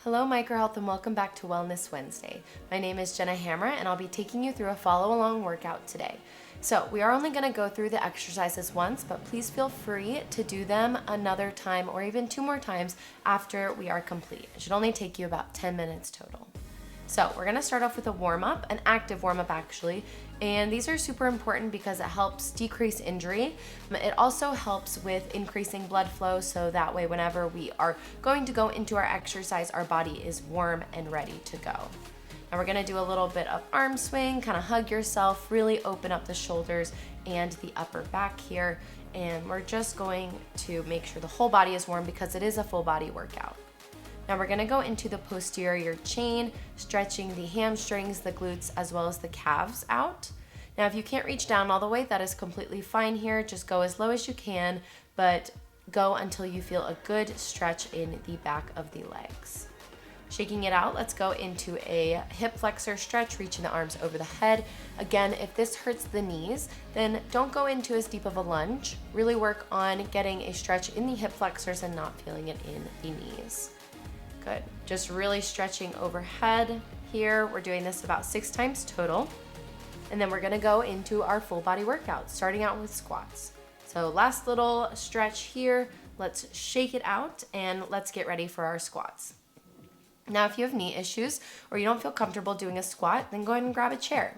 Hello Microhealth and welcome back to Wellness Wednesday. My name is Jenna Hammer and I'll be taking you through a follow-along workout today. So we are only going to go through the exercises once, but please feel free to do them another time or even 2 more times after we are complete. It should only take you about 10 minutes total. So we're going to start off with a warm-up, an active warm-up actually, and these are super important because it helps decrease injury. It also helps with increasing blood flow, so that way whenever we are going to go into our exercise, our body is warm and ready to go. Now we're going to do a little bit of arm swing, kind of hug yourself, really open up the shoulders and the upper back here, and we're just going to make sure the whole body is warm because it is a full body workout. Now we're going to go into the posterior chain, stretching the hamstrings, the glutes, as well as the calves out. Now if you can't reach down all the way, that is completely fine here. Just go as low as you can, but go until you feel a good stretch in the back of the legs. Shaking it out, let's go into a hip flexor stretch, reaching the arms over the head. Again, if this hurts the knees, then don't go into as deep of a lunge. Really work on getting a stretch in the hip flexors and not feeling it in the knees. Good. Just really stretching overhead here. We're doing this about 6 times total. And then we're going to go into our full body workout, starting out with squats. So last little stretch here. Let's shake it out and let's get ready for our squats. Now, if you have knee issues or you don't feel comfortable doing a squat, then go ahead and grab a chair,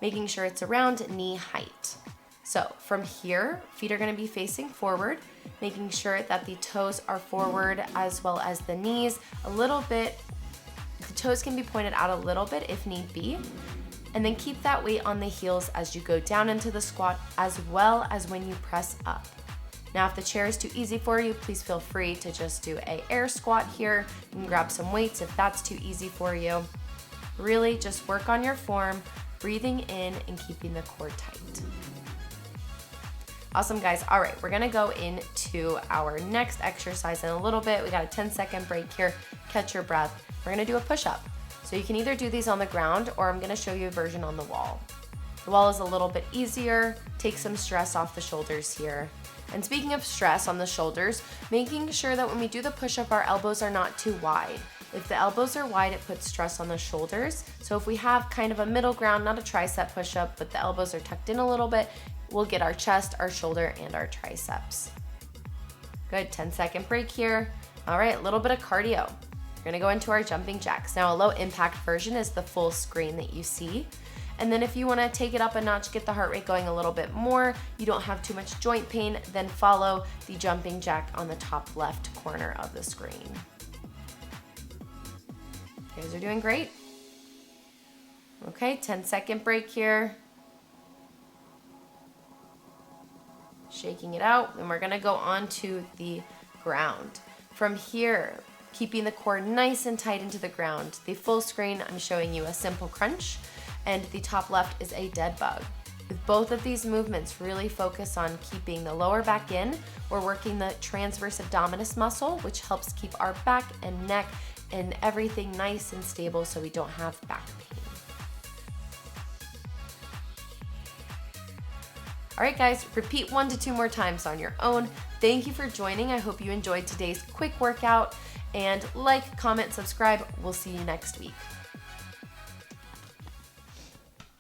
making sure it's around knee height. So from here, feet are going to be facing forward, making sure that the toes are forward as well as the knees a little bit. The toes can be pointed out a little bit if need be. And then keep that weight on the heels as you go down into the squat as well as when you press up. Now, if the chair is too easy for you, please feel free to just do a air squat here. You can grab some weights if that's too easy for you. Really just work on your form, breathing in and keeping the core tight. Awesome, guys. All right, we're gonna go into our next exercise in a little bit. We got a 10-second break here. Catch your breath. We're gonna do a push-up. So you can either do these on the ground or I'm gonna show you a version on the wall. The wall is a little bit easier. Take some stress off the shoulders here. And speaking of stress on the shoulders, making sure that when we do the push-up, our elbows are not too wide. If the elbows are wide, it puts stress on the shoulders. So if we have kind of a middle ground, not a tricep push-up, but the elbows are tucked in a little bit, we'll get our chest, our shoulder, and our triceps. Good, 10-second break here. All right, a little bit of cardio. We're gonna go into our jumping jacks. Now a low impact version is the full screen that you see. And then if you wanna take it up a notch, get the heart rate going a little bit more, you don't have too much joint pain, then follow the jumping jack on the top left corner of the screen. You guys are doing great. Okay, 10-second break here. Shaking it out, and we're gonna go on to the ground. From here, keeping the core nice and tight into the ground. The full screen, I'm showing you a simple crunch, and the top left is a dead bug. With both of these movements, really focus on keeping the lower back in. We're working the transverse abdominis muscle, which helps keep our back and neck and everything nice and stable so we don't have back pain. All right, guys, repeat 1 to 2 more times on your own. Thank you for joining. I hope you enjoyed today's quick workout. And like, comment, subscribe. We'll see you next week.